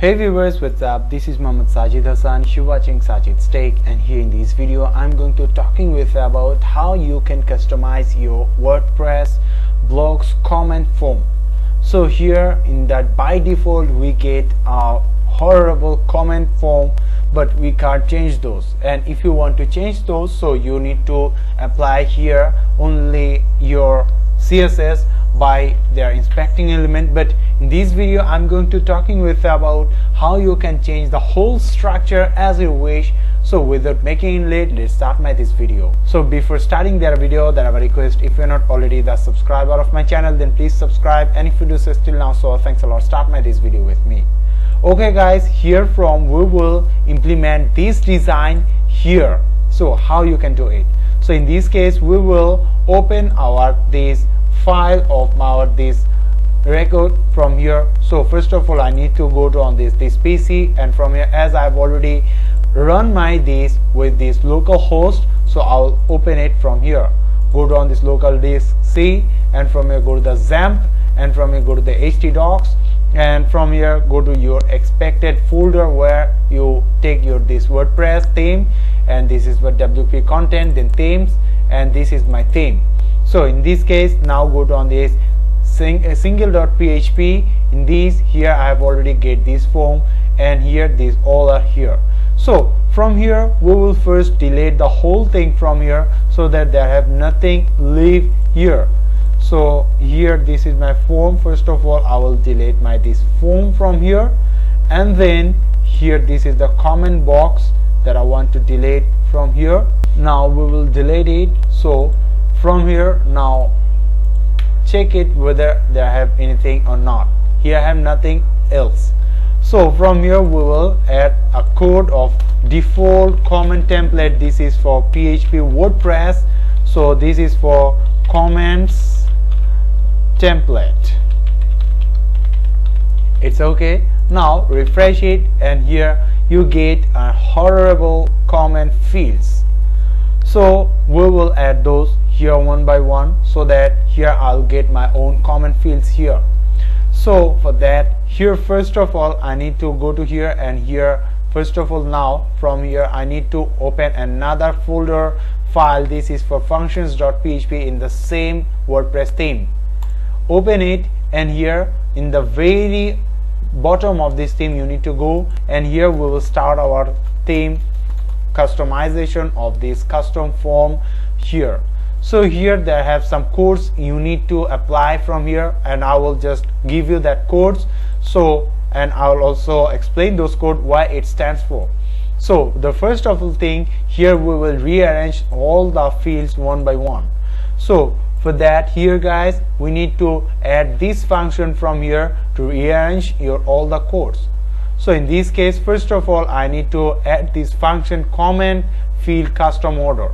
Hey viewers, what's up? This is Mohammed Sajid Hassan. You're watching Sajid's Take, and here in this video I'm going to talking with about how you can customize your WordPress blogs comment form. So here in that, by default we get a horrible comment form, but we can't change those. And if you want to change those, so you need to apply here only your CSS by their inspecting element. But in this video I'm going to talking with about how you can change the whole structure as you wish. So without making it late, let's start this video. So before starting their video, there are a request: if you're not already the subscriber of my channel, then please subscribe, and if you do so still now, so thanks a lot. Start this video with me. Okay guys, here from we will implement this design here. So how you can do it? So in this case we will open our this file of our this record from here. So first of all I need to go to on this PC, and from here, as I've already run my this with this local host, so I'll open it from here. Go to on this local disk C, and from here go to the XAMPP, and from here go to the htdocs, and from here go to your expected folder where you take your this WordPress theme, and this is what WP content, then themes, and this is my theme. So in this case now go to on this single.php. in these here I have already get this form, and here these all are here. So from here we will first delete the whole thing from here, so that there have nothing live here. So here this is my form. First of all I will delete my this form from here, and then here this is the comment box that I want to delete from here. Now we will delete it. So from here now check it whether there have anything or not. Here I have nothing else. So from here we will add a code of default comment template. This is for PHP WordPress, so this is for comments template. It's okay. Now refresh it, and here you get a horrible comment fields. So we will add those here one by one, so that here I'll get my own comment fields here. So for that, here first of all I need to go to here, and here first of all now from here I need to open another folder file. This is for functions.php in the same WordPress theme. Open it, and here in the very bottom of this theme you need to go, and here we will start our theme customization of this custom form here. So here they have some codes you need to apply from here, and I will just give you that codes. So, and I will also explain those code why it stands for. So the first of all thing, here we will rearrange all the fields one by one. So for that, here guys, we need to add this function from here to rearrange your all the codes. So in this case, first of all I need to add this function comment field custom order.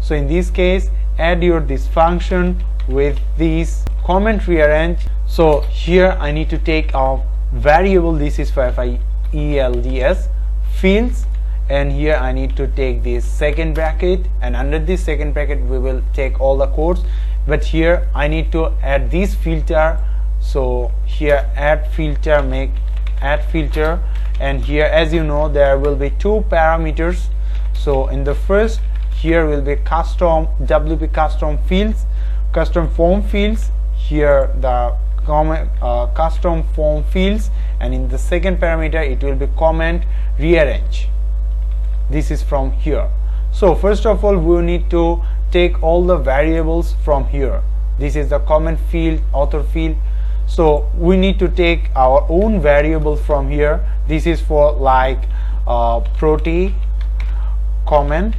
So in this case add your this function with this comment rearrange. So here I need to take a variable. This is for fields fields, and here I need to take this second bracket, and under this second bracket we will take all the codes. But here I need to add this filter. So here add filter, make add filter, and here as you know there will be two parameters. So in the first, here will be custom WP custom fields, custom form fields, here the custom form fields, and in the second parameter it will be comment rearrange. This is from here. So first of all we need to take all the variables from here. This is the comment field, author field. So we need to take our own variable from here. This is for like proti comment.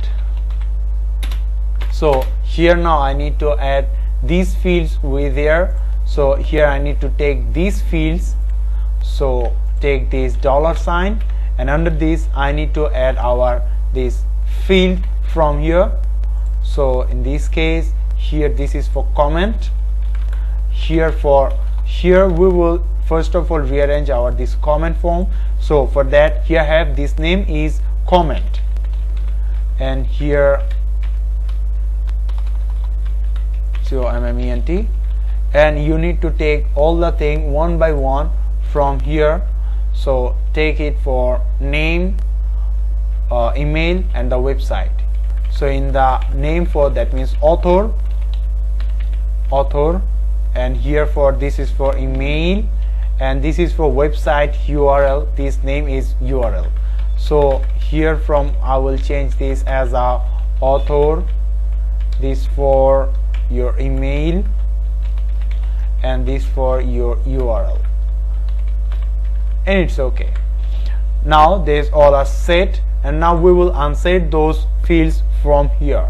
So here now I need to add these fields with here. So here I need to take these fields. So take this $sign, and under this I need to add our this field from here. So in this case here this is for comment. Here we will first of all rearrange our this comment form. So for that, here I have this name is comment, and here COMMENT, and you need to take all the thing one by one from here. So take it for name, email and the website. So in the name for that means author, and here for this is for email, and this is for website URL. This name is URL. So here from I will change this as a author, this for your email, and this for your URL, and it's okay. Now these all are set, and now we will unset those fields from here.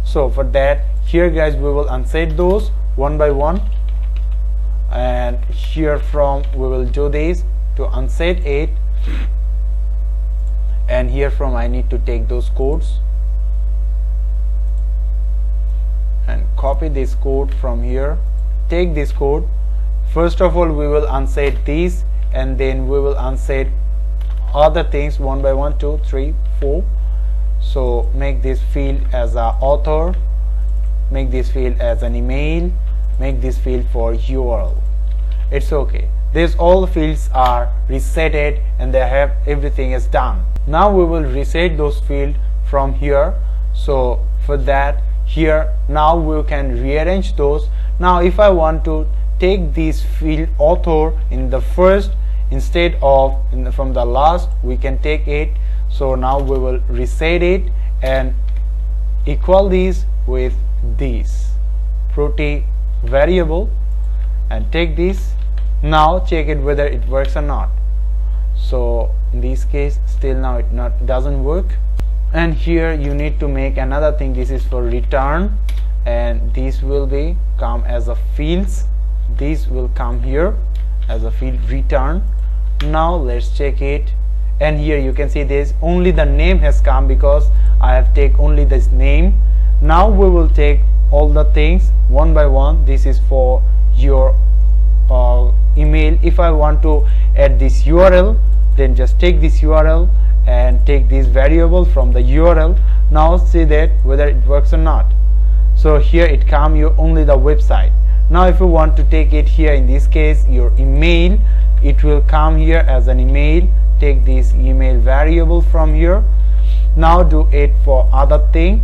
So for that, here guys, we will unset those one by one, and here from we will do this to unset it, and here from I need to take those codes and copy this code from here. Take this code. First of all, we will unset these, and then we will unset other things one by one, 2, 3, 4. So make this field as a author, make this field as an email, make this field for URL. It's okay. These all fields are resetted and they have everything is done. Now we will reset those fields from here. So for that, here now we can rearrange those. Now if I want to take this field author in the first instead of from the last, we can take it. So now we will reset it and equal these with this property variable, and take this. Now check it whether it works or not. So in this case still now it doesn't work. And here you need to make another thing. This is for return, and this will be come as a fields. This will come here as a field return. Now let's check it, and here you can see this only the name has come because I have take only this name. Now we will take all the things one by one. This is for your email. If I want to add this URL, then just take this URL and take this variable from the URL. Now see that whether it works or not. So here it come you only the website. Now if you want to take it here, in this case your email, it will come here as an email. Take this email variable from here. Now do it for other thing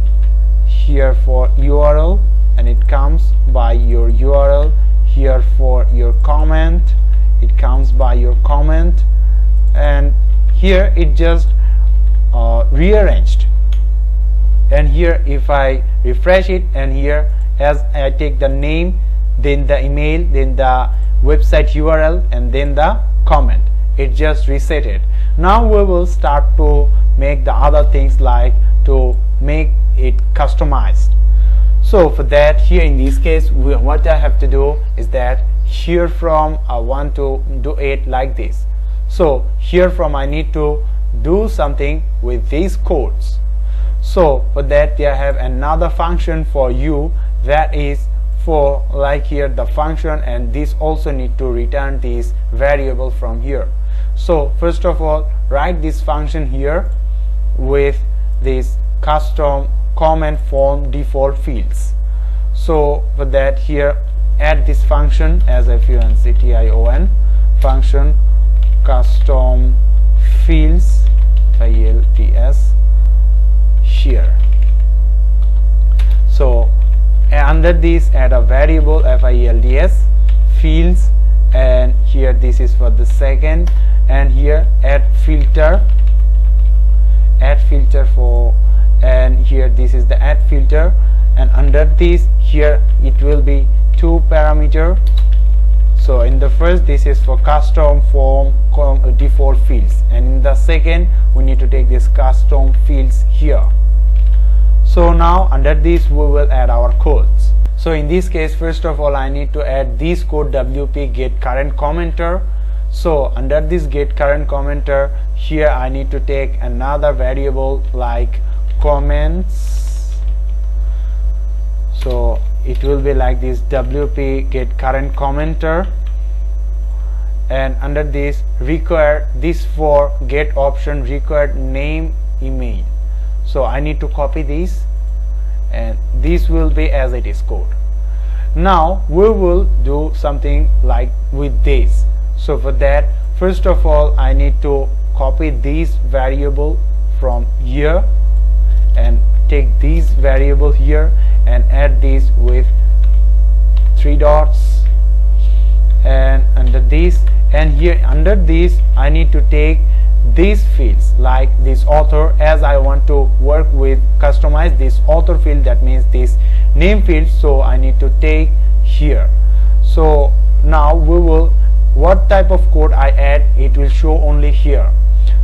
here for URL, and it comes by your URL. Here for your comment, it comes by your comment, and here it just rearranged. And here if I refresh it, and here as I take the name, then the email, then the website URL, and then the comment, it just reset it. Now we will start to make the other things, like to make it customized. So for that, here in this case what I have to do is that here from I want to do it like this. So here from I need to do something with these codes. So for that, I have another function for you, that is for like here the function, and this also need to return this variable from here. So first of all, write this function here with this custom comment form default fields. So for that, here add this function as function function custom fields here. So under this add a variable fields, and here this is for the second, and here add filter for, and here this is the add filter, and under this here it will be 2 parameter. So in the first, this is for custom form default fields, and in the second we need to take this custom fields here. So now under this we will add our codes. So in this case, first of all I need to add this code wp get current commenter. So under this get current commenter, here I need to take another variable like comments. So it will be like this wp get current commenter, and under this require this for get option required name email. So I need to copy this, and this will be as it is code. Now we will do something like with this. So for that, first of all I need to copy these variable from here and take these variable here and add these with 3 dots, and under this, and here under this I need to take these fields like this author, as I want to work with customize this author field, that means this name field, so I need to take here. So now we will, what type of code I add, it will show only here.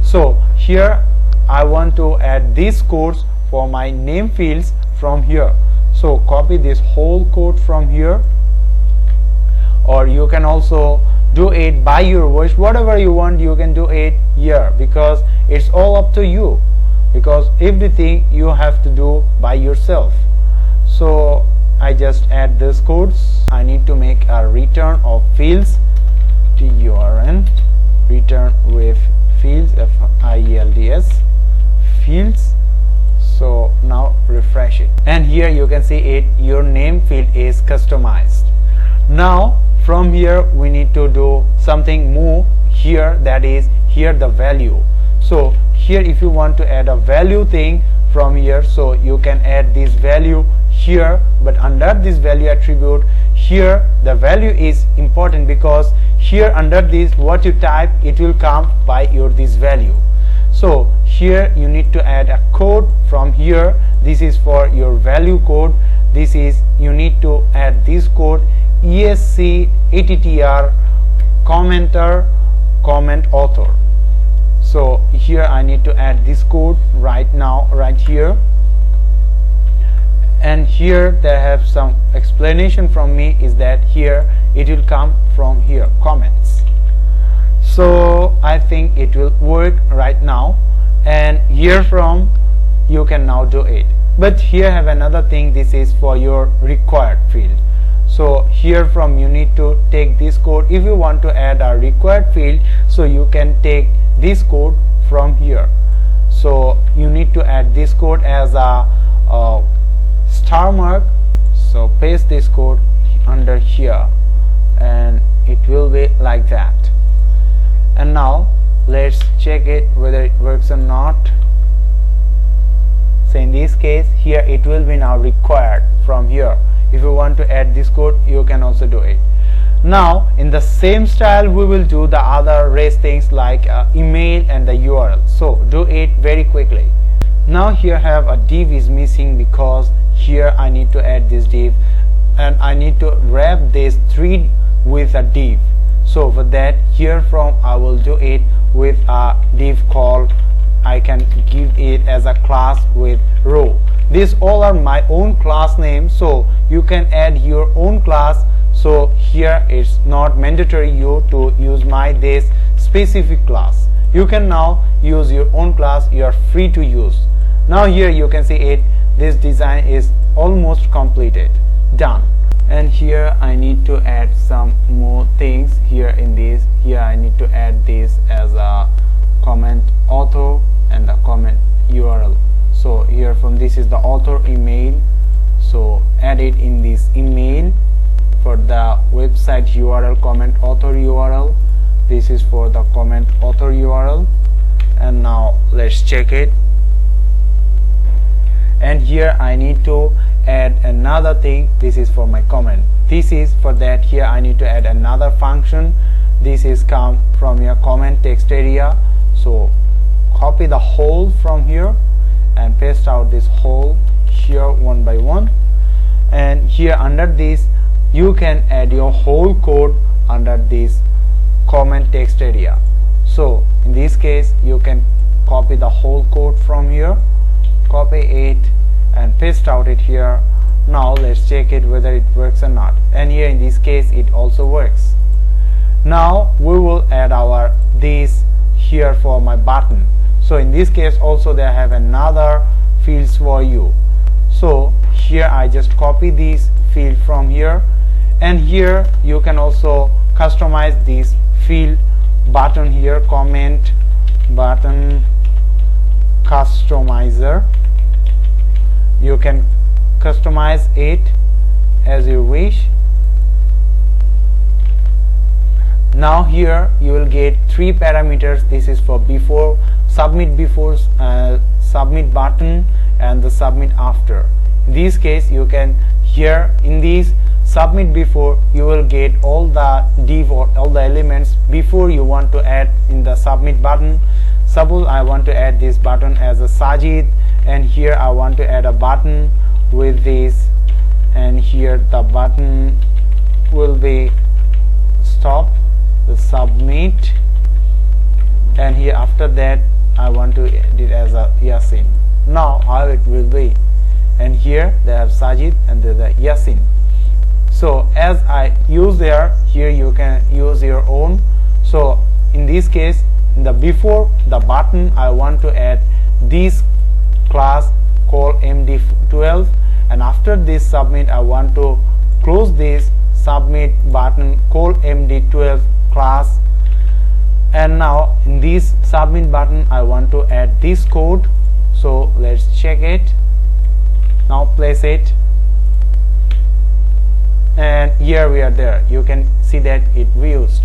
So here I want to add these codes for my name fields from here, so copy this whole code from here, or you can also do it by your voice, whatever you want you can do it here, because it's all up to you, because everything you have to do by yourself. So I just add these codes. I need to make a return of fields, turn return with fields, fields fields. So now refresh it, and here you can see it, your name field is customized. Now from here we need to do something more here, that is here the value. So here if you want to add a value thing from here, so you can add this value here, but under this value attribute here the value is important, because here under this what you type it will come by your this value. So here you need to add a code from here, this is for your value code, this is you need to add this code ESC commenter comment author. So here I need to add this code right now, right here, and here they have some explanation from me, is that here it will come from here comments. So I think it will work right now, and here from you can now do it. But here have another thing, this is for your required field. So here from you need to take this code. If you want to add a required field, so you can take this code from here. So you need to add this code as a star mark. So paste this code under here, and it will be like that. And now let's check it whether it works or not. So in this case here it will be now required from here. If you want to add this code you can also do it. Now in the same style we will do the other rest things like email and the URL. So do it very quickly. Now here have a div is missing, because here I need to add this div and I need to wrap this 3 with a div. So for that here from I will do it with a div called, I can give it as a class with row. These all are my own class names, so you can add your own class. So here it's not mandatory you to use my this specific class. You can now use your own class, you are free to use. Now here you can see it, this design is almost completed, done. And here I need to add some more things here in this. Here I need to add this as a comment author and the comment URL. So here from this is the author email, so add it in this email. For the website URL, comment author URL, this is for the comment author URL. And now let's check it. And here I need to add another thing, this is for my comment. This is for that here I need to add another function. This is come from your comment text area. So copy the whole from here and paste out this whole here one by one, and here under this you can add your whole code under this comment text area. So in this case you can copy the whole code from here, copy it and paste out it here. Now let's check it whether it works or not, and here in this case it also works. Now we will add our this here for my button. So in this case also they have another fields for you. So here I just copy this field from here, and here you can also customize this field button here, comment button customizer. You can customize it as you wish. Now here you will get 3 parameters. This is for before, submit before, submit button, and the submit after. In this case, you can here in these submit before, you will get all the div or all the elements before you want to add in the submit button. Suppose I want to add this button as a sajidz, and here I want to add a button with this, and here the button will be stop the submit, and here after that I want to add it as a yasin. Now how it will be, and here they have sajidz and there's a yasin. So as I use there, here you can use your own. So in this case, in the before the button, I want to add this class called md12, and after this submit I want to close this submit button called md12 class. And now in this submit button I want to add this code, so let's check it. Now place it, and here we are there. You can see that it used,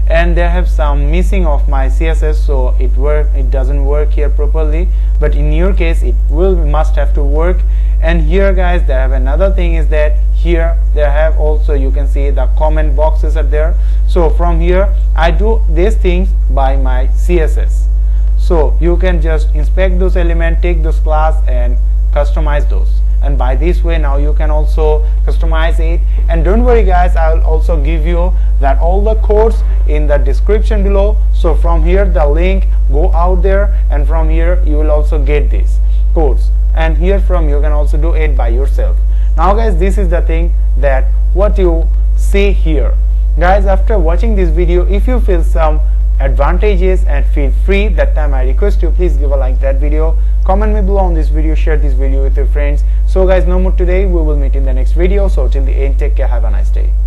and they have some missing of my CSS, so it doesn't work here properly, but in your case it must have to work. And here guys, they have another thing is that here they have also, you can see the comment boxes are there. So from here I do these things by my CSS, so you can just inspect those elements, take those class and customize those, and by this way now you can also customize it. And don't worry guys, I will also give you that all the codes in the description below. So from here the link go out there, and from here you will also get these codes, and here from you can also do it by yourself. Now guys, this is the thing that what you see here. Guys, after watching this video, if you feel some advantages and feel free, that time I request you please give a like that video, comment me below on this video, share this video with your friends. So guys, no more today, we will meet in the next video. So till the end, take care, have a nice day.